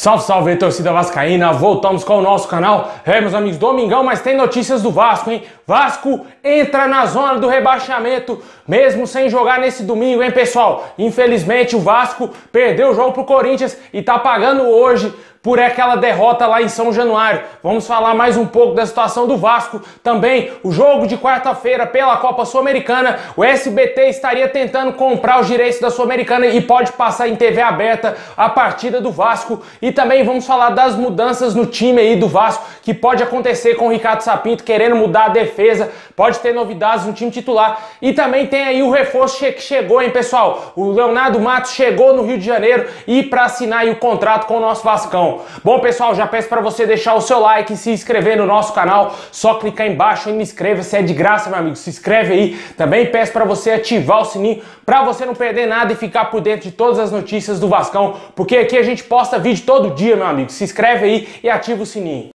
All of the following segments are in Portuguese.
Salve, salve, torcida vascaína, voltamos com o nosso canal. Meus amigos, domingão, mas tem notícias do Vasco, hein? Vasco entra na zona do rebaixamento, mesmo sem jogar nesse domingo, hein, pessoal? Infelizmente, o Vasco perdeu o jogo pro Corinthians e tá pagando hoje por aquela derrota lá em São Januário. Vamos falar mais um pouco da situação do Vasco. Também o jogo de quarta-feira pela Copa Sul-Americana. O SBT estaria tentando comprar os direitos da Sul-Americana e pode passar em TV aberta a partida do Vasco. E também vamos falar das mudanças no time aí do Vasco, que pode acontecer com o Ricardo Sapinto querendo mudar a defesa. Pode ter novidades no time titular. E também tem aí o reforço que chegou, hein, pessoal? O Leonardo Matos chegou no Rio de Janeiro e para assinar aí o contrato com o nosso Vascão. Bom, pessoal, já peço para você deixar o seu like e se inscrever no nosso canal. Só clicar embaixo e me inscreva-se, é de graça, meu amigo. Se inscreve aí. Também peço para você ativar o sininho para você não perder nada e ficar por dentro de todas as notícias do Vascão, porque aqui a gente posta vídeo todo dia, meu amigo. Se inscreve aí e ativa o sininho.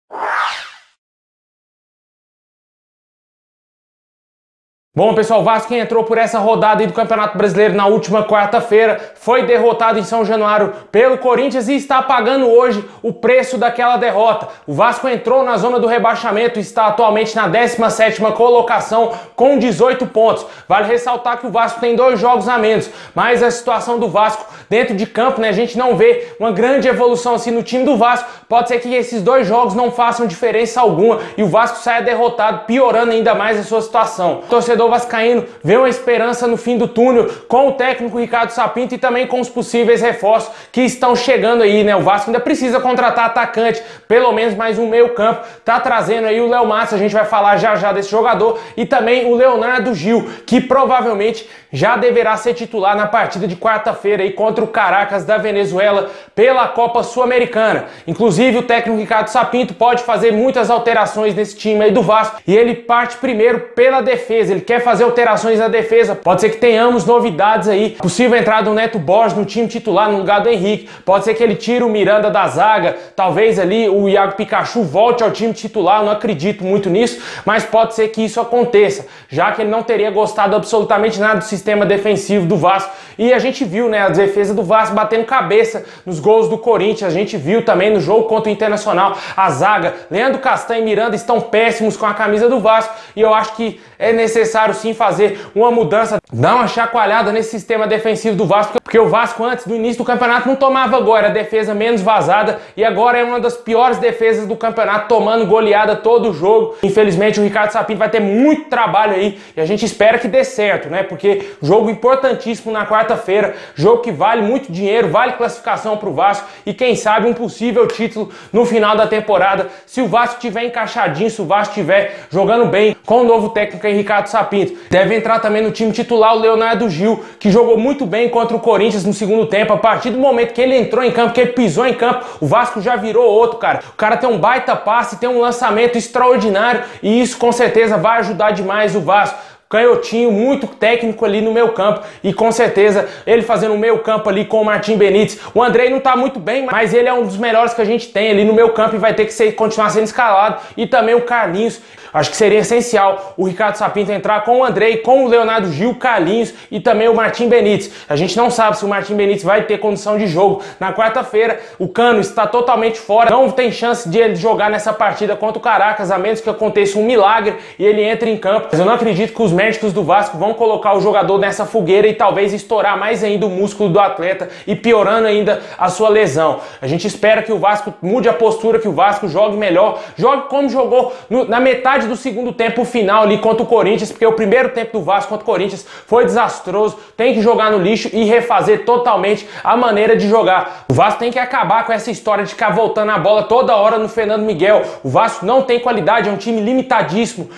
Bom, pessoal, o Vasco entrou por essa rodada aí do Campeonato Brasileiro na última quarta-feira, foi derrotado em São Januário pelo Corinthians e está pagando hoje o preço daquela derrota. O Vasco entrou na zona do rebaixamento e está atualmente na 17ª colocação com 18 pontos. Vale ressaltar que o Vasco tem 2 jogos a menos, mas a situação do Vasco dentro de campo, né, a gente não vê uma grande evolução assim no time do Vasco. Pode ser que esses 2 jogos não façam diferença alguma e o Vasco saia derrotado, piorando ainda mais a sua situação. O torcedor vascaíno vê uma esperança no fim do túnel com o técnico Ricardo Sapinto e também com os possíveis reforços que estão chegando aí, né? O Vasco ainda precisa contratar atacante, pelo menos mais um meio campo. Tá trazendo aí o Léo Matos, a gente vai falar já já desse jogador, e também o Leonardo Gil, que provavelmente já deverá ser titular na partida de quarta-feira aí contra o Caracas da Venezuela pela Copa Sul-Americana. Inclusive, o técnico Ricardo Sapinto pode fazer muitas alterações nesse time aí do Vasco e ele parte primeiro pela defesa. Ele quer fazer alterações na defesa. Pode ser que tenhamos novidades aí. Possível entrada do Neto Borges no time titular no lugar do Henrique. Pode ser que ele tire o Miranda da zaga. Talvez ali o Iago Pikachu volte ao time titular. Não acredito muito nisso, mas pode ser que isso aconteça, já que ele não teria gostado absolutamente nada do sistema defensivo do Vasco. E a gente viu, né, a defesa do Vasco batendo cabeça nos gols do Corinthians. A gente viu também no jogo contra o Internacional. A zaga, Leandro Castanho e Miranda estão péssimos com a camisa do Vasco. E eu acho que é necessário sim fazer uma mudança, dar uma chacoalhada nesse sistema defensivo do Vasco, porque o Vasco antes do início do campeonato não tomava gol, era a defesa menos vazada e agora é uma das piores defesas do campeonato, tomando goleada todo o jogo. Infelizmente o Ricardo Sapinto vai ter muito trabalho aí e a gente espera que dê certo, né? Porque jogo importantíssimo na quarta-feira, jogo que vale muito dinheiro, vale classificação para o Vasco e quem sabe um possível título no final da temporada, se o Vasco estiver encaixadinho, se o Vasco estiver jogando bem com o novo técnico aí, Ricardo Sapinto. Deve entrar também no time titular o Leonardo Gil, que jogou muito bem contra o Corinthians no segundo tempo. A partir do momento que ele entrou em campo, que ele pisou em campo, o Vasco já virou outro, cara. O cara tem um baita passe, tem um lançamento extraordinário e isso com certeza vai ajudar demais o Vasco. Canhotinho, muito técnico ali no meio campo e com certeza ele fazendo o meio campo ali com o Martim Benítez. O Andrei não tá muito bem, mas ele é um dos melhores que a gente tem ali no meio campo e vai ter que continuar sendo escalado. E também o Carlinhos. Acho que seria essencial o Ricardo Sapinto entrar com o Andrei, com o Leonardo Gil, Carlinhos e também o Martim Benítez. A gente não sabe se o Martim Benítez vai ter condição de jogo na quarta-feira. O Cano está totalmente fora, não tem chance de ele jogar nessa partida contra o Caracas, a menos que aconteça um milagre e ele entre em campo. Mas eu não acredito que os médicos do Vasco vão colocar o jogador nessa fogueira e talvez estourar mais ainda o músculo do atleta e piorando ainda a sua lesão. A gente espera que o Vasco mude a postura, que o Vasco jogue melhor, jogue como jogou na metade do segundo tempo final ali contra o Corinthians, porque o primeiro tempo do Vasco contra o Corinthians foi desastroso. Tem que jogar no lixo e refazer totalmente a maneira de jogar. O Vasco tem que acabar com essa história de ficar voltando a bola toda hora no Fernando Miguel. O Vasco não tem qualidade, é um time limitadíssimo,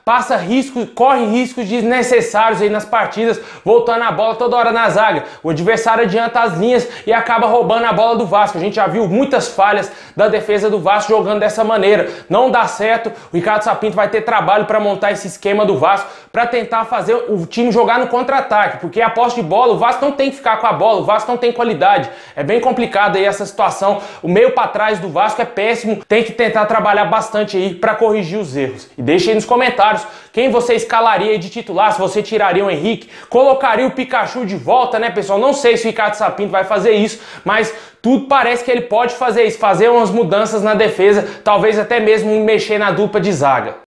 passa riscos, corre riscos desnecessários aí nas partidas, voltando a bola toda hora na zaga. O adversário adianta as linhas e acaba roubando a bola do Vasco. A gente já viu muitas falhas da defesa do Vasco jogando dessa maneira. Não dá certo. O Ricardo Sapinto vai ter trabalho para montar esse esquema do Vasco, para tentar fazer o time jogar no contra-ataque, porque a posse de bola, o Vasco não tem que ficar com a bola, o Vasco não tem qualidade. É bem complicado aí essa situação. O meio para trás do Vasco é péssimo. Tem que tentar trabalhar bastante aí para corrigir os erros. E deixa aí nos comentários quem você escala escalaria de titular, se você tiraria o Henrique, colocaria o Pikachu de volta, né, pessoal? Não sei se o Ricardo Sapinto vai fazer isso, mas tudo parece que ele pode fazer isso, fazer umas mudanças na defesa, talvez até mesmo mexer na dupla de zaga.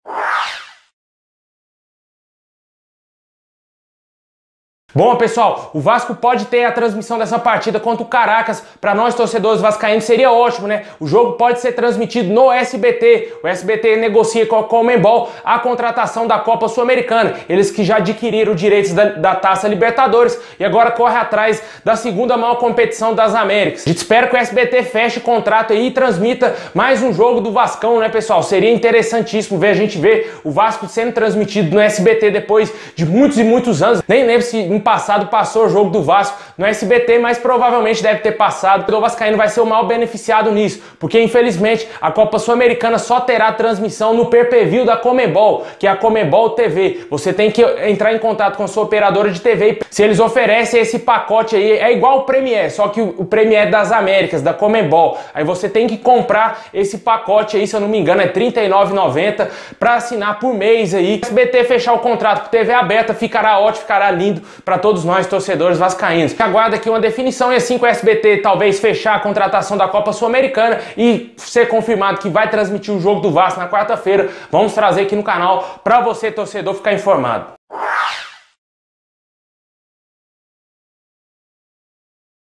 Bom, pessoal, o Vasco pode ter a transmissão dessa partida contra o Caracas. Para nós, torcedores vascaínos, seria ótimo, né? O jogo pode ser transmitido no SBT. O SBT negocia com a Conmebol a contratação da Copa Sul-Americana. Eles que já adquiriram direitos da Taça Libertadores e agora corre atrás da segunda maior competição das Américas. A gente espera que o SBT feche o contrato aí e transmita mais um jogo do Vascão, né, pessoal? Seria interessantíssimo ver a gente ver o Vasco sendo transmitido no SBT depois de muitos e muitos anos. Nem lembro se passado passou o jogo do Vasco no SBT, mas provavelmente deve ter passado. O vascaíno vai ser o maior beneficiado nisso, porque infelizmente a Copa Sul-Americana só terá transmissão no pay-per-view da Conmebol, que é a Conmebol TV. Você tem que entrar em contato com a sua operadora de TV, se eles oferecem esse pacote aí, é igual o Premier, só que o Premier é das Américas, da Conmebol. Aí você tem que comprar esse pacote aí, se eu não me engano, é R$ 39,90 para assinar por mês aí. Se o SBT fechar o contrato com TV aberta, ficará ótimo, ficará lindo para todos nós, torcedores vascaínos. Aguarda aqui uma definição e assim com o SBT talvez fechar a contratação da Copa Sul-Americana e ser confirmado que vai transmitir o jogo do Vasco na quarta-feira, vamos trazer aqui no canal para você, torcedor, ficar informado.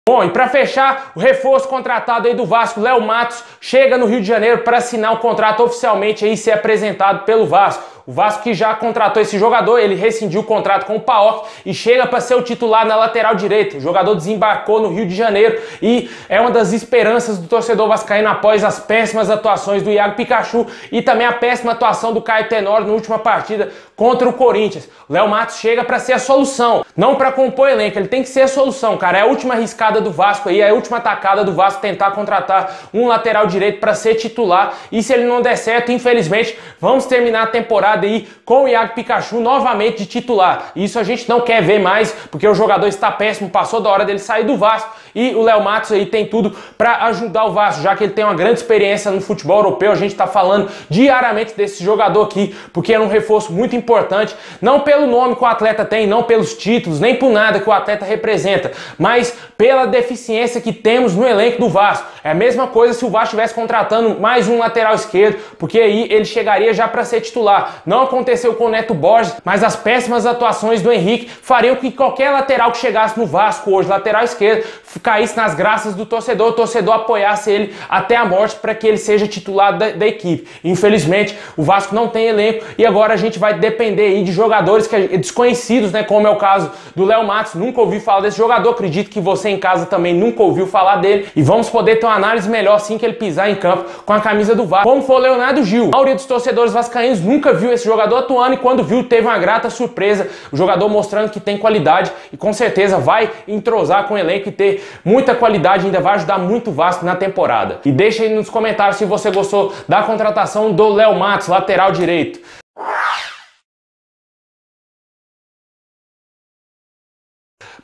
Bom, e para fechar, o reforço contratado aí do Vasco, Léo Matos, chega no Rio de Janeiro para assinar o contrato oficialmente e ser apresentado pelo Vasco. O Vasco que já contratou esse jogador, ele rescindiu o contrato com o PAOK e chega para ser o titular na lateral direita. O jogador desembarcou no Rio de Janeiro e é uma das esperanças do torcedor vascaíno após as péssimas atuações do Iago Pikachu e também a péssima atuação do Caio Tenório na última partida contra o Corinthians. O Léo Matos chega para ser a solução, não para compor elenco, ele tem que ser a solução, cara. É a última arriscada do Vasco aí, é a última atacada do Vasco tentar contratar um lateral direito para ser titular e se ele não der certo, infelizmente, vamos terminar a temporada aí com o Iago Pikachu novamente de titular. Isso a gente não quer ver mais, porque o jogador está péssimo, passou da hora dele sair do Vasco e o Léo Matos aí tem tudo para ajudar o Vasco, já que ele tem uma grande experiência no futebol europeu. A gente está falando diariamente desse jogador aqui, porque é um reforço muito importante, não pelo nome que o atleta tem, não pelos títulos, nem por nada que o atleta representa, mas pela deficiência que temos no elenco do Vasco. É a mesma coisa se o Vasco estivesse contratando mais um lateral esquerdo, porque aí ele chegaria já para ser titular. Não aconteceu com o Neto Borges, mas as péssimas atuações do Henrique fariam que qualquer lateral que chegasse no Vasco hoje, lateral esquerdo, caísse nas graças do torcedor, o torcedor apoiasse ele até a morte para que ele seja titular da equipe. Infelizmente, o Vasco não tem elenco e agora a gente vai depender aí de jogadores desconhecidos, né, como é o caso do Léo Matos. Nunca ouvi falar desse jogador, acredito que você em casa também nunca ouviu falar dele e vamos poder ter uma análise melhor assim que ele pisar em campo com a camisa do Vasco. Como foi o Leonardo Gil. A maioria dos torcedores vascaínos nunca viu esse jogador atuando e quando viu teve uma grata surpresa, o jogador mostrando que tem qualidade e com certeza vai entrosar com o elenco e ter muita qualidade, ainda vai ajudar muito o Vasco na temporada. E deixa aí nos comentários se você gostou da contratação do Léo Matos, lateral direito.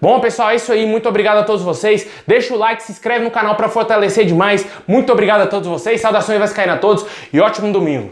Bom, pessoal, é isso aí. Muito obrigado a todos vocês. Deixa o like, se inscreve no canal para fortalecer demais. Muito obrigado a todos vocês. Saudações vascaínas a todos e ótimo domingo.